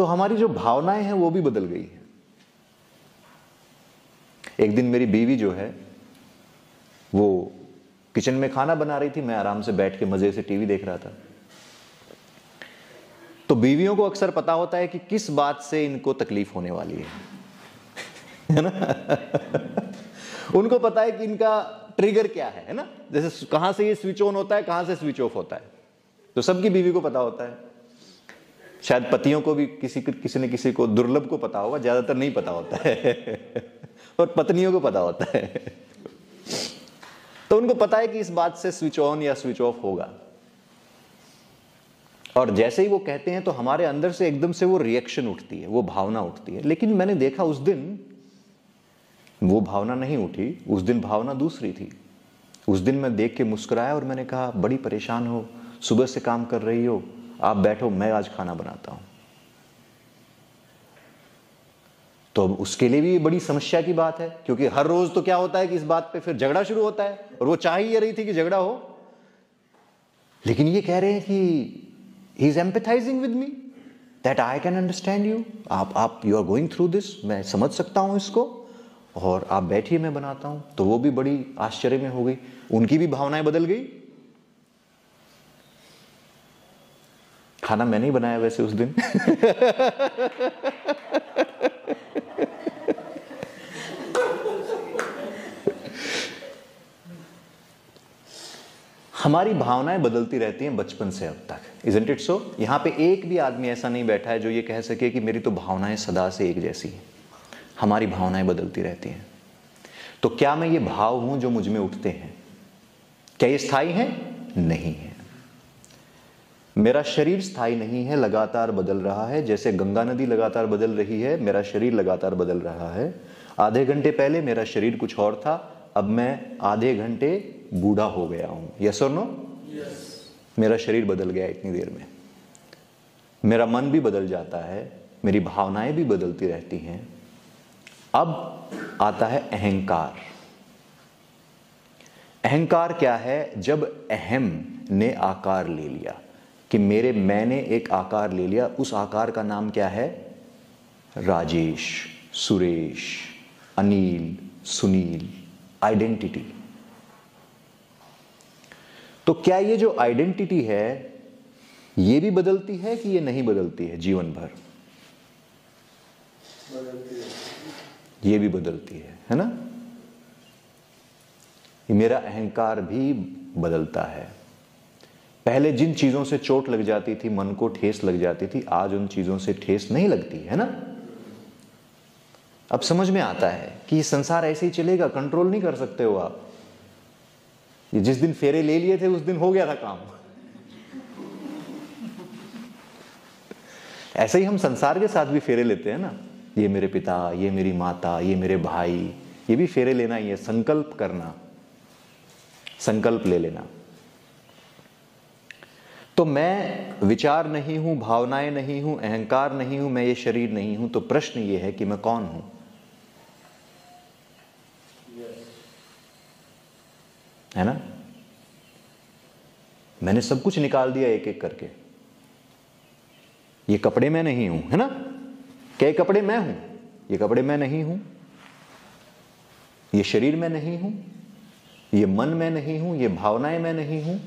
तो हमारी जो भावनाएं हैं वो भी बदल गई है। एक दिन मेरी बीवी जो है वो किचन में खाना बना रही थी, मैं आराम से बैठ के मजे से टीवी देख रहा था। तो बीवियों को अक्सर पता होता है कि किस बात से इनको तकलीफ होने वाली है ना। उनको पता है कि इनका ट्रिगर क्या है ना, जैसे कहां से ये स्विच ऑन होता है, कहां से स्विच ऑफ होता है, तो सबकी बीवी को पता होता है। शायद पतियों को भी किसी न किसी को दुर्लभ को पता होगा, ज्यादातर नहीं पता होता है और पत्नियों को पता होता है। तो उनको पता है कि इस बात से स्विच ऑन या स्विच ऑफ होगा, और जैसे ही वो कहते हैं तो हमारे अंदर से एकदम से वो रिएक्शन उठती है, वो भावना उठती है। लेकिन मैंने देखा उस दिन वो भावना नहीं उठी, उस दिन भावना दूसरी थी। उस दिन मैं देख के मुस्कुराया और मैंने कहा, बड़ी परेशान हो, सुबह से काम कर रही हो, आप बैठो, मैं आज खाना बनाता हूं। तो अब उसके लिए भी बड़ी समस्या की बात है, क्योंकि हर रोज तो क्या होता है कि इस बात पे फिर झगड़ा शुरू होता है, और वो चाह ही रही थी कि झगड़ा हो। लेकिन ये कह रहे हैं कि he is empathising with me, that I can understand you, आप you are going through this, मैं समझ सकता हूं इसको, और आप बैठिए मैं बनाता हूं। तो वो भी बड़ी आश्चर्य में हो गई, उनकी भी भावनाएं बदल गई। खाना मैंने ही बनाया वैसे उस दिन। हमारी भावनाएं बदलती रहती हैं बचपन से अब तक, इजंट इट सो? यहां पे एक भी आदमी ऐसा नहीं बैठा है जो ये कह सके कि मेरी तो भावनाएं सदा से एक जैसी हैं। हमारी भावनाएं बदलती रहती हैं। तो क्या मैं ये भाव हूं जो मुझ में उठते हैं, क्या ये स्थायी हैं? नहीं है। मेरा शरीर स्थायी नहीं है, लगातार बदल रहा है। जैसे गंगा नदी लगातार बदल रही है, मेरा शरीर लगातार बदल रहा है। आधे घंटे पहले मेरा शरीर कुछ और था, अब मैं आधे घंटे बूढ़ा हो गया हूं। यस और नो? मेरा शरीर बदल गया इतनी देर में। मेरा मन भी बदल जाता है, मेरी भावनाएं भी बदलती रहती हैं। अब आता है अहंकार। अहंकार क्या है? जब अहम ने आकार ले लिया, कि मेरे मैंने एक आकार ले लिया, उस आकार का नाम क्या है? राजेश, सुरेश, अनिल, सुनील, आइडेंटिटी। तो क्या ये जो आइडेंटिटी है ये भी बदलती है कि ये नहीं बदलती है जीवन भर? ये भी बदलती है ना? ये मेरा अहंकार भी बदलता है। पहले जिन चीजों से चोट लग जाती थी, मन को ठेस लग जाती थी, आज उन चीजों से ठेस नहीं लगती है ना? अब समझ में आता है कि ये संसार ऐसे ही चलेगा, कंट्रोल नहीं कर सकते हो आप। ये जिस दिन फेरे ले लिए थे उस दिन हो गया था काम। ऐसे ही हम संसार के साथ भी फेरे लेते हैं ना। ये मेरे पिता, ये मेरी माता, ये मेरे भाई, ये भी फेरे लेना ही है, संकल्प करना, संकल्प ले लेना। तो मैं विचार नहीं हूं, भावनाएं नहीं हूं, अहंकार नहीं हूं, मैं ये शरीर नहीं हूं। तो प्रश्न ये है कि मैं कौन हूं? है ना? मैंने सब कुछ निकाल दिया एक एक करके। ये कपड़े मैं नहीं हूं, है ना? क्या ये कपड़े मैं हूं? ये कपड़े मैं नहीं हूं। ये शरीर मैं नहीं हूं, ये मन मैं नहीं हूं, ये भावनाएं मैं नहीं हूं।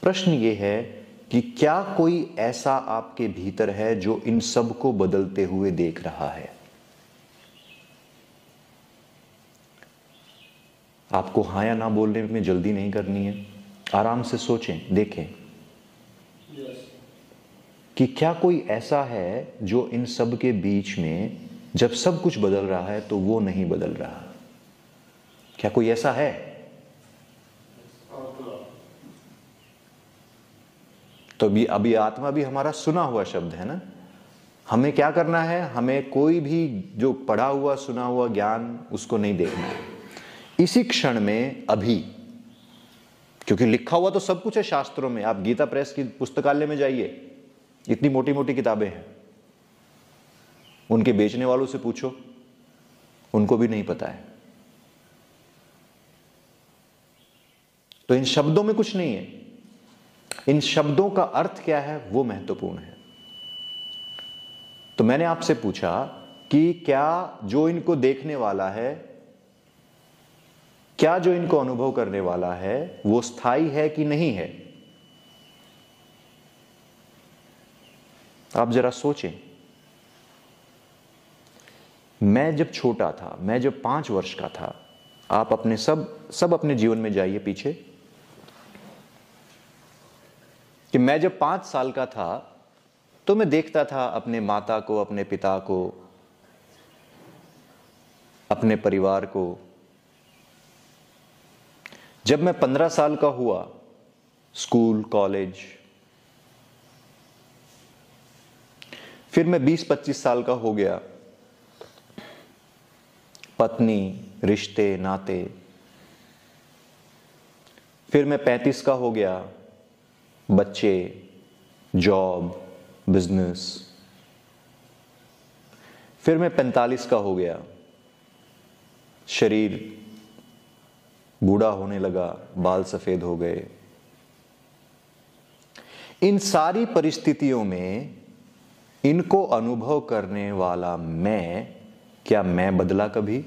प्रश्न ये है कि क्या कोई ऐसा आपके भीतर है जो इन सब को बदलते हुए देख रहा है? आपको हां या ना बोलने में जल्दी नहीं करनी है, आराम से सोचें, देखें कि क्या कोई ऐसा है जो इन सब के बीच में जब सब कुछ बदल रहा है तो वो नहीं बदल रहा? क्या कोई ऐसा है? तो अभी आत्मा भी हमारा सुना हुआ शब्द है ना। हमें क्या करना है? हमें कोई भी जो पढ़ा हुआ सुना हुआ ज्ञान उसको नहीं देखना है इसी क्षण में, अभी। क्योंकि लिखा हुआ तो सब कुछ है शास्त्रों में। आप गीता प्रेस की पुस्तकालय में जाइए, इतनी मोटी मोटी किताबें हैं। उनके बेचने वालों से पूछो, उनको भी नहीं पता है। तो इन शब्दों में कुछ नहीं है। इन शब्दों का अर्थ क्या है वो महत्वपूर्ण है। तो मैंने आपसे पूछा कि क्या जो इनको देखने वाला है, क्या जो इनको अनुभव करने वाला है वो स्थायी है कि नहीं है? आप जरा सोचें। मैं जब छोटा था, मैं जब 5 वर्ष का था, आप अपने सब अपने जीवन में जाइए पीछे, कि मैं जब 5 साल का था तो मैं देखता था अपने माता को, अपने पिता को, अपने परिवार को। जब मैं 15 साल का हुआ, स्कूल, कॉलेज, फिर मैं 20-25 साल का हो गया, पत्नी, रिश्ते, नाते, फिर मैं 35 का हो गया, बच्चे, जॉब, बिजनेस, फिर मैं 45 का हो गया, शरीर बूढ़ा होने लगा, बाल सफेद हो गए। इन सारी परिस्थितियों में इनको अनुभव करने वाला मैं, क्या मैं बदला कभी?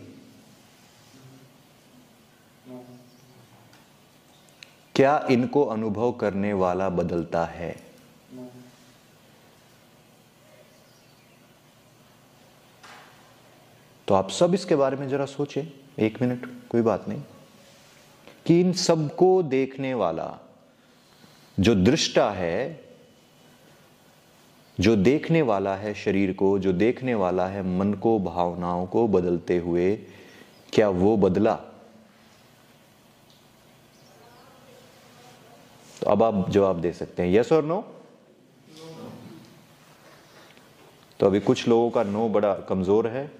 क्या इनको अनुभव करने वाला बदलता है? तो आप सब इसके बारे में जरा सोचें, 1 मिनट, कोई बात नहीं, कि इन सबको देखने वाला जो दृष्टा है, जो देखने वाला है शरीर को, जो देखने वाला है मन को, भावनाओं को बदलते हुए, क्या वो बदला? तो अब आप जवाब दे सकते हैं, यस और नो। तो अभी कुछ लोगों का नो बड़ा कमजोर है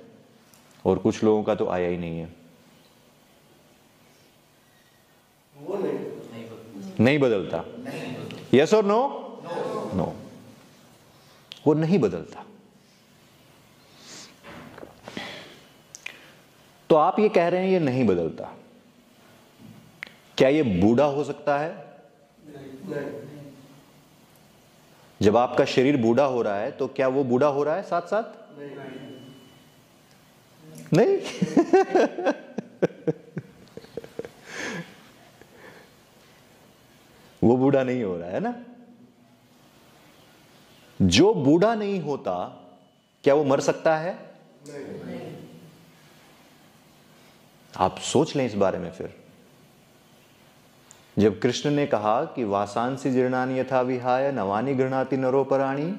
और कुछ लोगों का तो आया ही नहीं है। वो नहीं बदलता। यस और नो? नो, वो नहीं बदलता। तो आप ये कह रहे हैं ये नहीं बदलता, क्या ये बूढ़ा हो सकता है? नहीं। जब आपका शरीर बूढ़ा हो रहा है तो क्या वो बूढ़ा हो रहा है साथ साथ? नहीं। वो बूढ़ा नहीं हो रहा है ना। जो बूढ़ा नहीं होता, क्या वो मर सकता है? नहीं। आप सोच लें इस बारे में। फिर जब कृष्ण ने कहा कि वासांसी जीर्णानि यथा विहाय नवानि गृह्णाति नरोपराणि,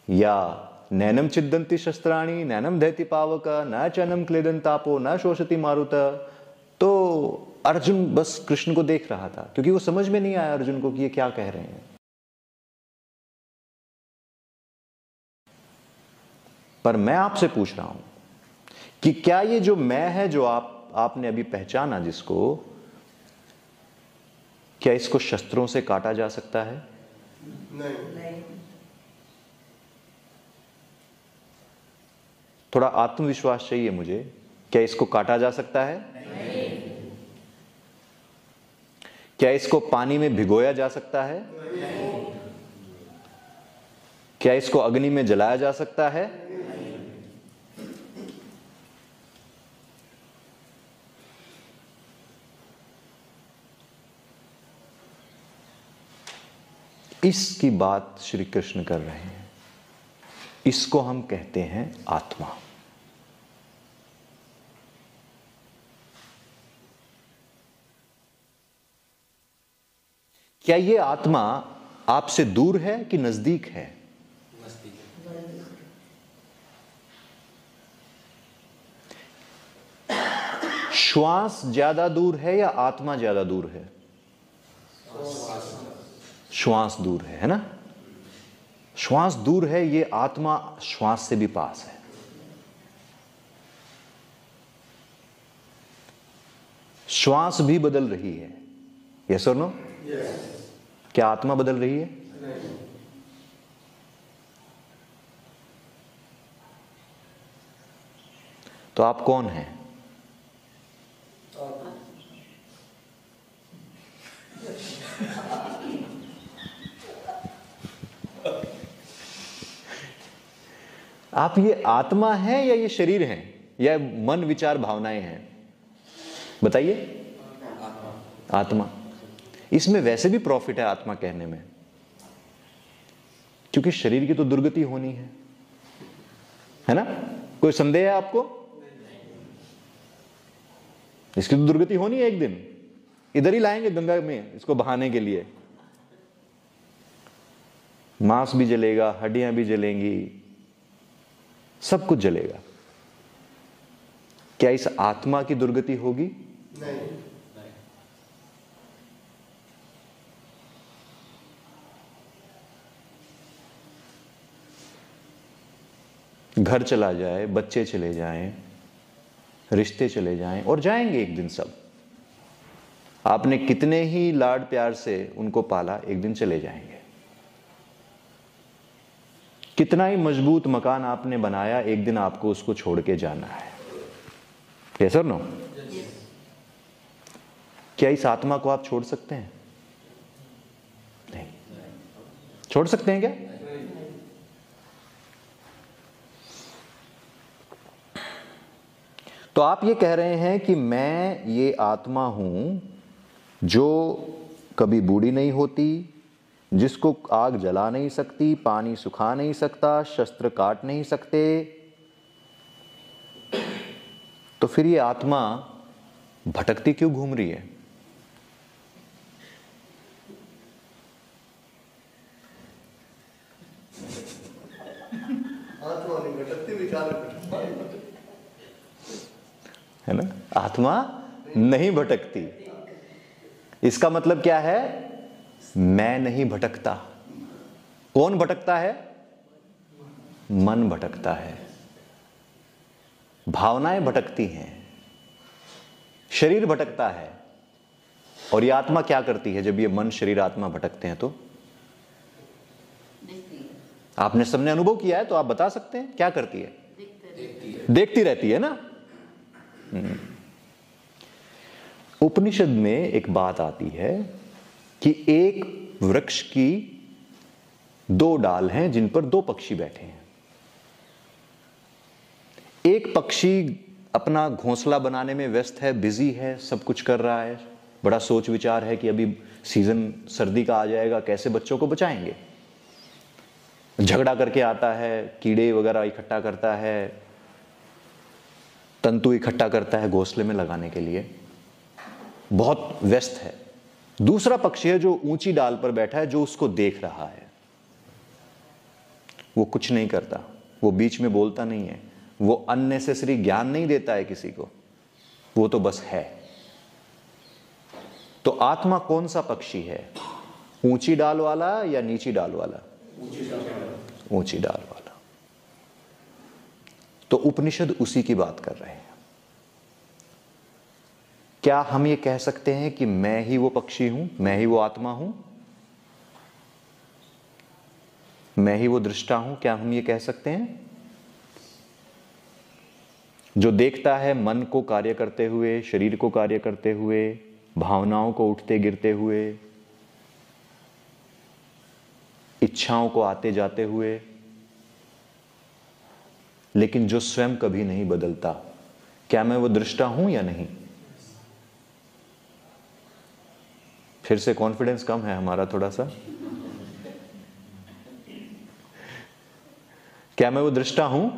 या नैनम छिद्दन्ति शस्त्राणि नैनम दहति पावक न चनम क्लेदन तापो न शोषति मारुत, तो अर्जुन बस कृष्ण को देख रहा था, क्योंकि वो समझ में नहीं आया अर्जुन को कि ये क्या कह रहे हैं। पर मैं आपसे पूछ रहा हूं कि क्या ये जो मैं है, जो आपने अभी पहचाना जिसको, क्या इसको शस्त्रों से काटा जा सकता है? नहीं। थोड़ा आत्मविश्वास चाहिए मुझे। क्या इसको काटा जा सकता है? नहीं। क्या इसको पानी में भिगोया जा सकता है? नहीं। क्या इसको अग्नि में जलाया जा सकता है? इसकी बात श्री कृष्ण कर रहे हैं। इसको हम कहते हैं आत्मा। क्या ये आत्मा आपसे दूर है कि नजदीक है? श्वास ज्यादा दूर है या आत्मा ज्यादा दूर है? श्वास दूर है ना। श्वास दूर है, ये आत्मा श्वास से भी पास है। श्वास भी बदल रही है। यस और नो? क्या आत्मा बदल रही है? नहीं। तो आप कौन हैं? आप ये आत्मा है या ये शरीर है या मन विचार भावनाएं हैं? बताइए। आत्मा। इसमें वैसे भी प्रॉफिट है आत्मा कहने में, क्योंकि शरीर की तो दुर्गति होनी है ना? कोई संदेह है आपको? इसकी तो दुर्गति होनी है एक दिन। इधर ही लाएंगे गंगा में इसको बहाने के लिए। मांस भी जलेगा, हड्डियां भी जलेंगी, सब कुछ जलेगा। क्या इस आत्मा की दुर्गति होगी? नहीं। घर चला जाए, बच्चे चले जाएं, रिश्ते चले जाएं, और जाएंगे एक दिन सब। आपने कितने ही लाड प्यार से उनको पाला, एक दिन चले जाएंगे। कितना ही मजबूत मकान आपने बनाया, एक दिन आपको उसको छोड़ के जाना है। यस और नो? क्या इस आत्मा को आप छोड़ सकते हैं? नहीं। छोड़ सकते हैं क्या? तो आप ये कह रहे हैं कि मैं ये आत्मा हूं जो कभी बूढ़ी नहीं होती, जिसको आग जला नहीं सकती, पानी सुखा नहीं सकता, शस्त्र काट नहीं सकते। तो फिर ये आत्मा भटकती क्यों घूम रही है? आत्मा नहीं भटकती, विचार है ना? आत्मा नहीं भटकती। इसका मतलब क्या है? मैं नहीं भटकता। कौन भटकता है? मन भटकता है, भावनाएं भटकती हैं, शरीर भटकता है। और ये आत्मा क्या करती है जब ये मन शरीर आत्मा भटकते हैं? तो आपने सबने अनुभव किया है, तो आप बता सकते हैं क्या करती है? देखती रहती है ना। उपनिषद में एक बात आती है कि एक वृक्ष की दो डाल हैं जिन पर दो पक्षी बैठे हैं। एक पक्षी अपना घोंसला बनाने में व्यस्त है, बिजी है, सब कुछ कर रहा है, बड़ा सोच विचार है कि अभी सीजन सर्दी का आ जाएगा, कैसे बच्चों को बचाएंगे। झगड़ा करके आता है, कीड़े वगैरह इकट्ठा करता है, तंतु इकट्ठा करता है घोंसले में लगाने के लिए, बहुत व्यस्त है। दूसरा पक्षी है जो ऊंची डाल पर बैठा है, जो उसको देख रहा है। वो कुछ नहीं करता, वो बीच में बोलता नहीं है, वो अननेसेसरी ज्ञान नहीं देता है किसी को, वो तो बस है। तो आत्मा कौन सा पक्षी है? ऊंची डाल वाला या नीची डाल वाला? ऊंची डाल वाला। तो उपनिषद उसी की बात कर रहे हैं। क्या हम ये कह सकते हैं कि मैं ही वो पक्षी हूं, मैं ही वो आत्मा हूं, मैं ही वो दृष्टा हूं? क्या हम ये कह सकते हैं? जो देखता है मन को कार्य करते हुए, शरीर को कार्य करते हुए, भावनाओं को उठते गिरते हुए, इच्छाओं को आते जाते हुए, लेकिन जो स्वयं कभी नहीं बदलता, क्या मैं वो दृष्टा हूं या नहीं? फिर से कॉन्फिडेंस कम है हमारा थोड़ा सा। क्या मैं वो दृष्टा हूं?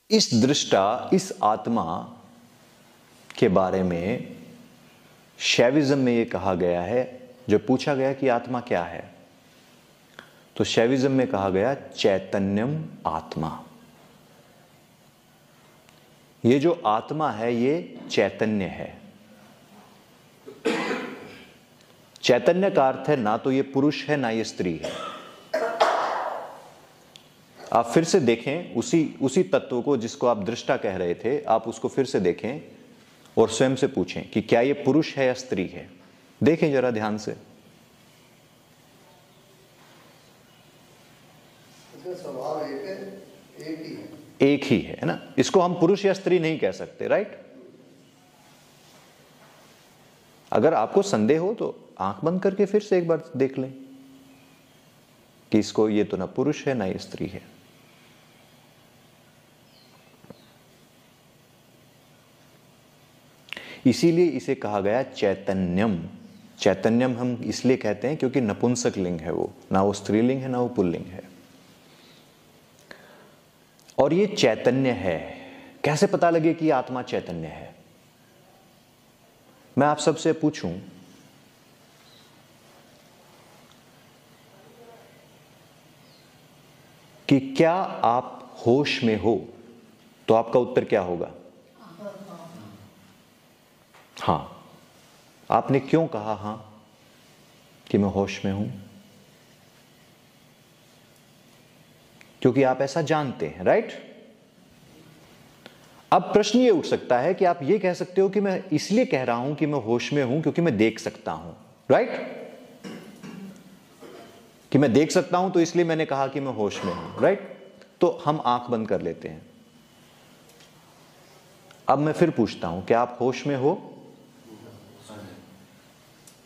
इस दृष्टा, इस आत्मा के बारे में शैविज्म में यह कहा गया है। जब पूछा गया कि आत्मा क्या है, तो शैविज्म में कहा गया चैतन्यम आत्मा। ये जो आत्मा है ये चैतन्य है। चैतन्य का अर्थ है ना तो ये पुरुष है ना ये स्त्री है। आप फिर से देखें उसी तत्व को जिसको आप दृष्टा कह रहे थे, आप उसको फिर से देखें और स्वयं से पूछें कि क्या ये पुरुष है या स्त्री है। देखें जरा ध्यान से। स्वभाव एक है, एक ही है, एक ही है ना। इसको हम पुरुष या स्त्री नहीं कह सकते, राइट? अगर आपको संदेह हो तो आंख बंद करके फिर से एक बार देख लें कि इसको, ये तो ना पुरुष है ना ये स्त्री है। इसीलिए इसे कहा गया चैतन्यम। चैतन्यम हम इसलिए कहते हैं क्योंकि नपुंसक लिंग है वो, ना वो स्त्रीलिंग है ना वो पुल्लिंग है। और ये चैतन्य है। कैसे पता लगे कि आत्मा चैतन्य है? मैं आप सबसे पूछूं, कि क्या आप होश में हो? तो आपका उत्तर क्या होगा? हां। आपने क्यों कहा हां कि मैं होश में हूं? क्योंकि आप ऐसा जानते हैं, राइट? अब प्रश्न ये उठ सकता है कि आप ये कह सकते हो कि मैं इसलिए कह रहा हूं कि मैं होश में हूं क्योंकि मैं देख सकता हूं, राइट? कि मैं देख सकता हूं तो इसलिए मैंने कहा कि मैं होश में हूं, राइट? तो हम आंख बंद कर लेते हैं। अब मैं फिर पूछता हूं, क्या आप होश में हो?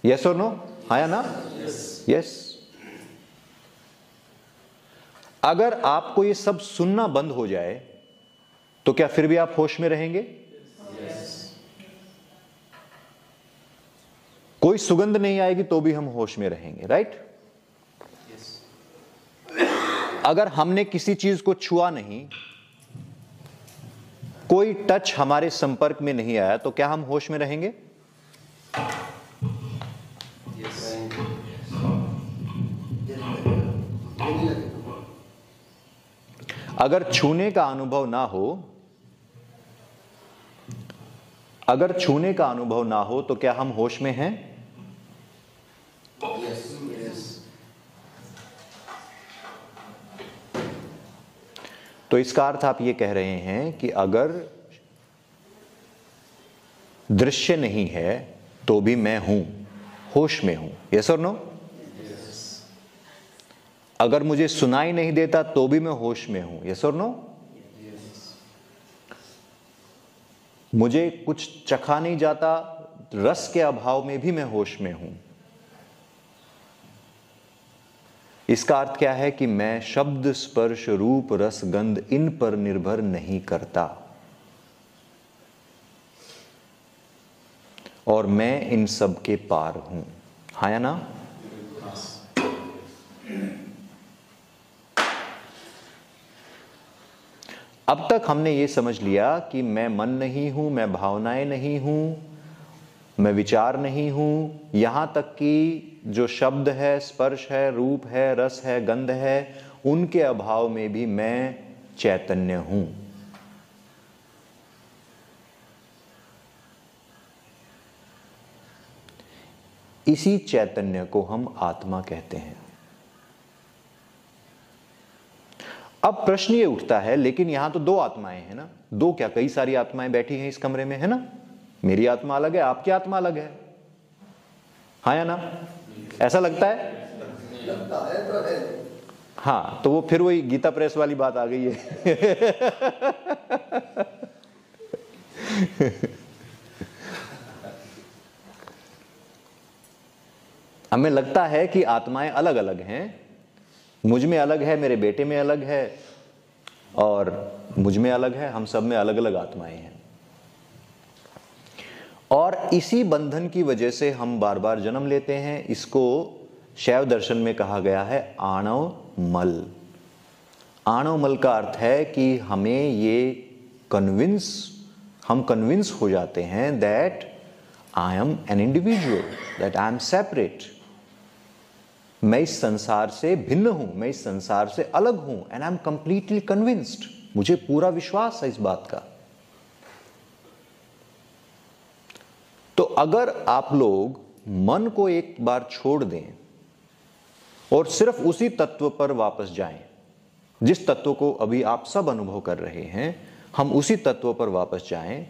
यस और नो? हाँ या ना? यस। अगर आपको ये सब सुनना बंद हो जाए तो क्या फिर भी आप होश में रहेंगे? कोई सुगंध नहीं आएगी तो भी हम होश में रहेंगे, राइट? अगर हमने किसी चीज को छुआ नहीं, कोई टच हमारे संपर्क में नहीं आया, तो क्या हम होश में रहेंगे? अगर छूने का अनुभव ना हो, अगर छूने का अनुभव ना हो तो क्या हम होश में हैं? तो इसका अर्थ आप ये कह रहे हैं कि अगर दृश्य नहीं है तो भी मैं हूं, होश में हूं। यस और नो? अगर मुझे सुनाई नहीं देता तो भी मैं होश में हूं। यस और नो? मुझे कुछ चखा नहीं जाता, रस के अभाव में भी मैं होश में हूं। इसका अर्थ क्या है कि मैं शब्द, स्पर्श, रूप, रस, गंध इन पर निर्भर नहीं करता और मैं इन सब के पार हूं। हाँ या ना? अब तक हमने ये समझ लिया कि मैं मन नहीं हूं, मैं भावनाएं नहीं हूं, मैं विचार नहीं हूं, यहां तक कि जो शब्द है, स्पर्श है, रूप है, रस है, गंध है, उनके अभाव में भी मैं चैतन्य हूं। इसी चैतन्य को हम आत्मा कहते हैं। अब प्रश्न ये उठता है, लेकिन यहां तो दो आत्माएं हैं ना? दो क्या, कई सारी आत्माएं बैठी हैं इस कमरे में, है ना? मेरी आत्मा अलग है, आपकी आत्मा अलग है। हाँ या ना? ऐसा लगता है? लगता है तो है। हाँ, तो वो फिर वही गीता प्रेस वाली बात आ गई है। हमें लगता है कि आत्माएं अलग अलग हैं, मुझ में अलग है, मेरे बेटे में अलग है, और मुझ में अलग है, हम सब में अलग अलग आत्माएं हैं। और इसी बंधन की वजह से हम बार बार जन्म लेते हैं। इसको शैव दर्शन में कहा गया है आणव मल। आणव मल का अर्थ है कि हमें ये हम कन्विंस हो जाते हैं that I am an individual, that I am separate. मैं इस संसार से भिन्न हूं, मैं इस संसार से अलग हूं, and I am completely convinced. मुझे पूरा विश्वास है इस बात का। तो अगर आप लोग मन को एक बार छोड़ दें और सिर्फ उसी तत्व पर वापस जाएं, जिस तत्व को अभी आप सब अनुभव कर रहे हैं, हम उसी तत्व पर वापस जाएं,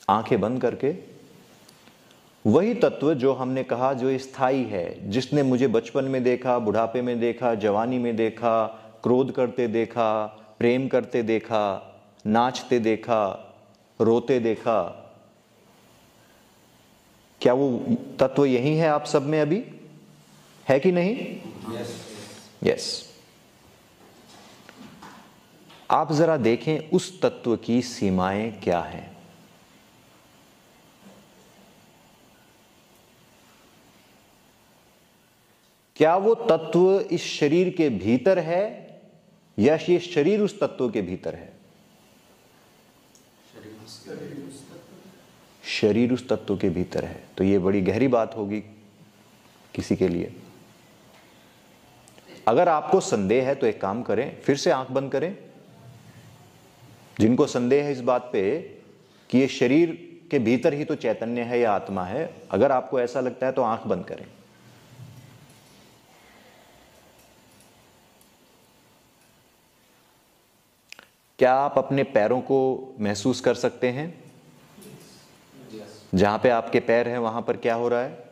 आंखें बंद करके, वही तत्व जो हमने कहा जो स्थायी है, जिसने मुझे बचपन में देखा, बुढ़ापे में देखा, जवानी में देखा, क्रोध करते देखा, प्रेम करते देखा, नाचते देखा, रोते देखा, क्या वो तत्व यही है आप सब में अभी, है कि नहीं? यस। आप जरा देखें उस तत्व की सीमाएं क्या हैं। क्या वो तत्व इस शरीर के भीतर है या ये शरीर उस तत्व के भीतर है? शरीर उस तत्व के भीतर है। तो ये बड़ी गहरी बात होगी किसी के लिए। अगर आपको संदेह है तो एक काम करें, फिर से आंख बंद करें। जिनको संदेह है इस बात पे कि ये शरीर के भीतर ही तो चैतन्य है या आत्मा है, अगर आपको ऐसा लगता है तो आंख बंद करें। क्या आप अपने पैरों को महसूस कर सकते हैं? जहां पे आपके पैर हैं वहां पर क्या हो रहा है?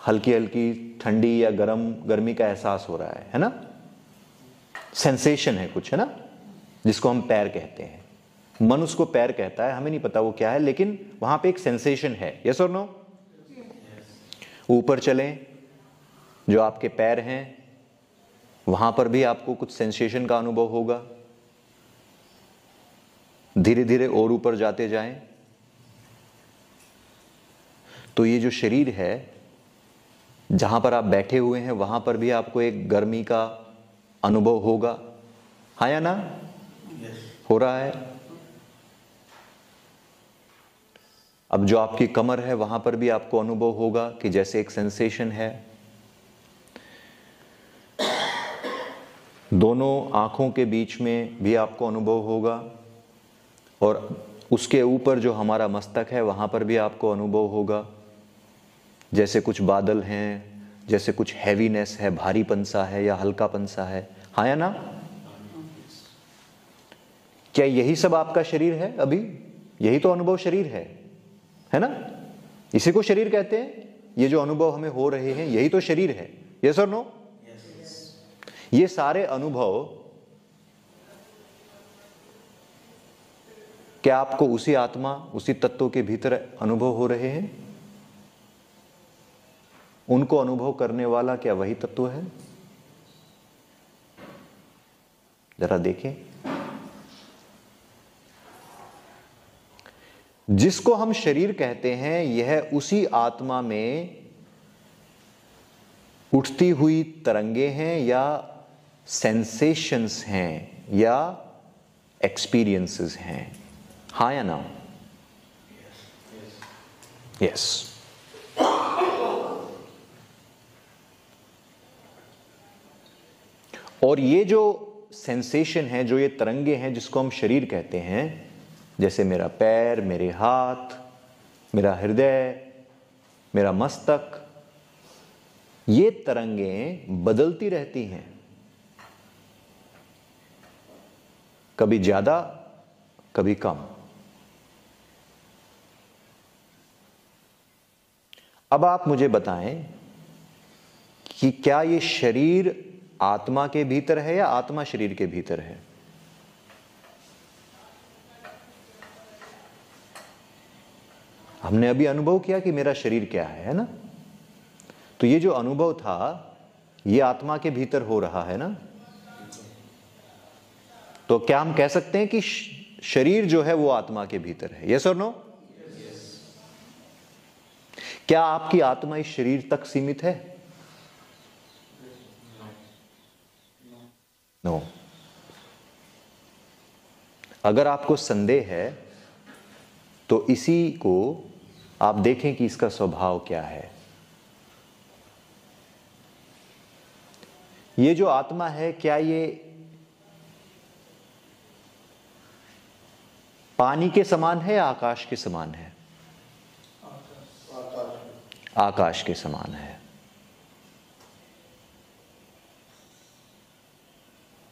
हल्की हल्की ठंडी या गर्मी का एहसास हो रहा है ना? सेंसेशन है कुछ, है ना, जिसको हम पैर कहते हैं। मन उसको पैर कहता है, हमें नहीं पता वो क्या है, लेकिन वहां पे एक सेंसेशन है। यस और नो? ऊपर चलें, जो आपके पैर हैं वहां पर भी आपको कुछ सेंसेशन का अनुभव होगा। धीरे धीरे और ऊपर जाते जाएं तो ये जो शरीर है जहां पर आप बैठे हुए हैं वहां पर भी आपको एक गर्मी का अनुभव होगा, हाँ या ना? हो रहा है। अब जो आपकी कमर है वहां पर भी आपको अनुभव होगा कि जैसे एक सेंसेशन है। दोनों आंखों के बीच में भी आपको अनुभव होगा और उसके ऊपर जो हमारा मस्तक है वहां पर भी आपको अनुभव होगा जैसे कुछ बादल हैं, जैसे कुछ हैवीनेस है, भारीपन सा है या हल्कापन सा है, हाँ या ना? क्या यही सब आपका शरीर है? अभी यही तो अनुभव शरीर है ना? इसी को शरीर कहते हैं। ये जो अनुभव हमें हो रहे हैं यही तो शरीर है। यस और नो? ये सारे अनुभव क्या आपको उसी आत्मा, उसी तत्व के भीतर अनुभव हो रहे हैं? उनको अनुभव करने वाला क्या वही तत्व है? जरा देखें। जिसको हम शरीर कहते हैं यह उसी आत्मा में उठती हुई तरंगे हैं या सेंसेशंस हैं या एक्सपीरियंसेस हैं, हाँ या ना? यस। और ये जो सेंसेशन है, जो ये तरंगे हैं जिसको हम शरीर कहते हैं, जैसे मेरा पैर, मेरे हाथ, मेरा हृदय, मेरा मस्तक, ये तरंगें बदलती रहती हैं, कभी ज्यादा कभी कम। अब आप मुझे बताएं कि क्या ये शरीर आत्मा के भीतर है या आत्मा शरीर के भीतर है? हमने अभी अनुभव किया कि मेरा शरीर क्या है ना? तो ये जो अनुभव था ये आत्मा के भीतर हो रहा है ना? तो क्या हम कह सकते हैं कि शरीर जो है वो आत्मा के भीतर है? यस और नो? क्या आपकी आत्मा इस शरीर तक सीमित है? नो। अगर आपको संदेह है तो इसी को आप देखें कि इसका स्वभाव क्या है। ये जो आत्मा है क्या ये पानी के समान है या आकाश के समान है? आकाश के समान है।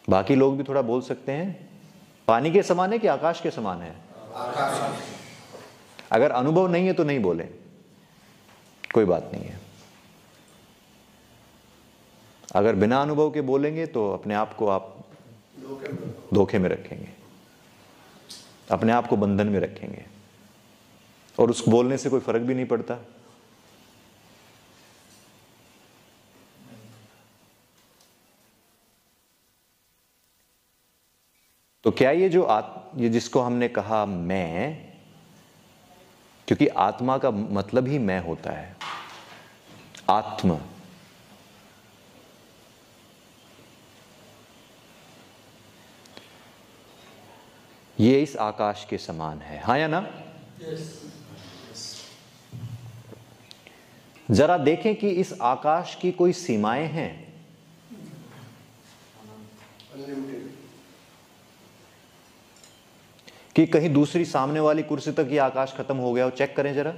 बाकी लोग भी थोड़ा बोल सकते हैं, पानी के समान है कि आकाश के समान है? आकाश। अगर अनुभव नहीं है तो नहीं बोले, कोई बात नहीं है। अगर बिना अनुभव के बोलेंगे तो अपने आप को आप धोखे में रखेंगे। अपने आप को बंधन में रखेंगे और उस बोलने से कोई फर्क भी नहीं पड़ता। तो क्या ये जिसको हमने कहा मैं, क्योंकि आत्मा का मतलब ही मैं होता है, आत्म, ये इस आकाश के समान है, हाँ या ना? जरा देखें कि इस आकाश की कोई सीमाएं हैं? कि कहीं दूसरी सामने वाली कुर्सी तक ये आकाश खत्म हो गया हो, चेक करें जरा।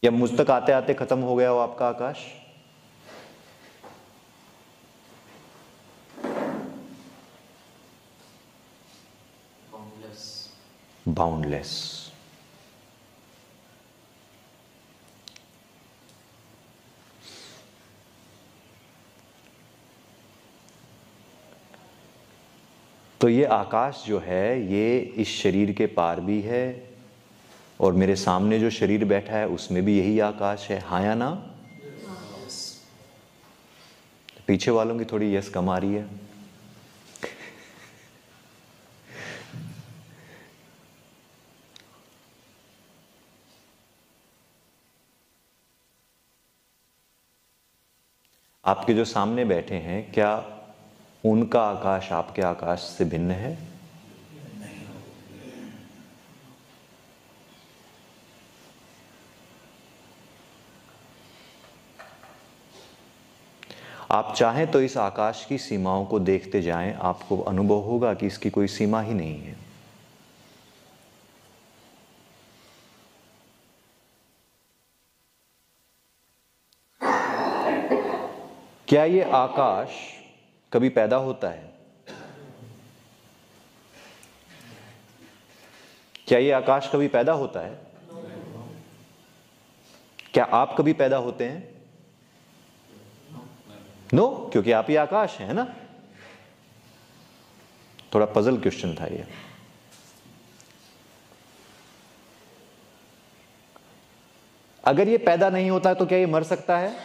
या मुझ तक आते आते खत्म हो गया हो आपका आकाश? बाउंडलेस। तो ये आकाश जो है ये इस शरीर के पार भी है और मेरे सामने जो शरीर बैठा है उसमें भी यही आकाश है, हाँ या ना? पीछे वालों की थोड़ी यस कम आ रही है। आपके जो सामने बैठे हैं, क्या उनका आकाश आपके आकाश से भिन्न है? आप चाहें तो इस आकाश की सीमाओं को देखते जाएं, आपको अनुभव होगा कि इसकी कोई सीमा ही नहीं है। क्या ये आकाश कभी पैदा होता है? क्या ये आकाश कभी पैदा होता है? क्या आप कभी पैदा होते हैं? नो, क्योंकि आप ही आकाश है ना? थोड़ा पजल क्वेश्चन था ये। अगर ये पैदा नहीं होता है तो क्या ये मर सकता है?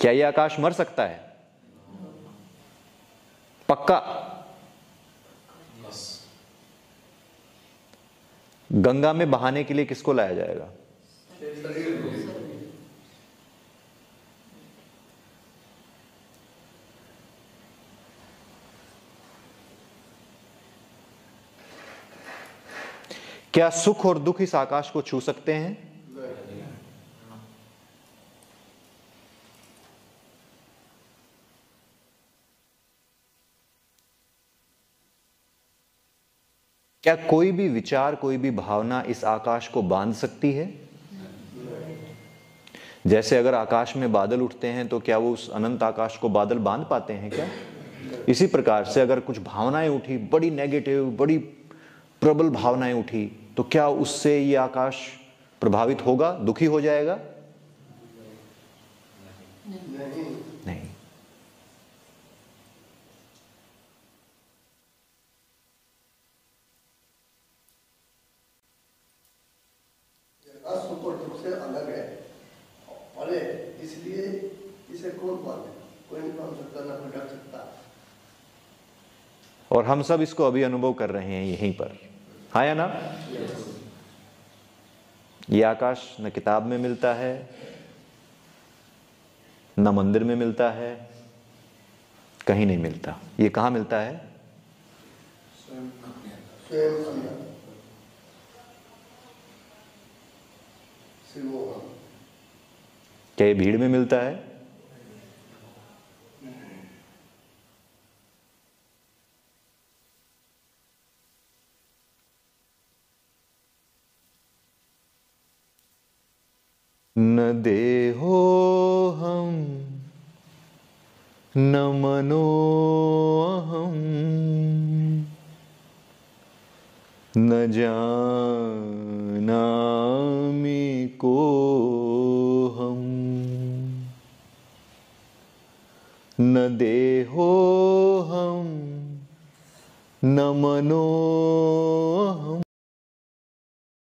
क्या ये आकाश मर सकता है? पक्का? गंगा में बहाने के लिए किसको लाया जाएगा? क्या सुख और दुख इस आकाश को छू सकते हैं? क्या कोई भी विचार, कोई भी भावना इस आकाश को बांध सकती है? जैसे अगर आकाश में बादल उठते हैं तो क्या वो उस अनंत आकाश को बादल बांध पाते हैं क्या? इसी प्रकार से अगर कुछ भावनाएं उठी, बड़ी नेगेटिव, बड़ी प्रबल भावनाएं उठी, तो क्या उससे ये आकाश प्रभावित होगा, दुखी हो जाएगा? नहीं। सुख और दुख से अलग है और इसलिए इसे कौन बांधे? कोई नहीं बांध सकता, ना कोई ढक सकता। और हम सब इसको अभी अनुभव कर रहे हैं यहीं पर, हाँ या ना? ये आकाश न किताब में मिलता है, न मंदिर में मिलता है, कहीं नहीं मिलता। ये कहाँ मिलता है? स्वयं अंदर। क्या ये भीड़ में मिलता है? न देहो हम न मनो अहम न जानामि को हम न देहो हम न मनो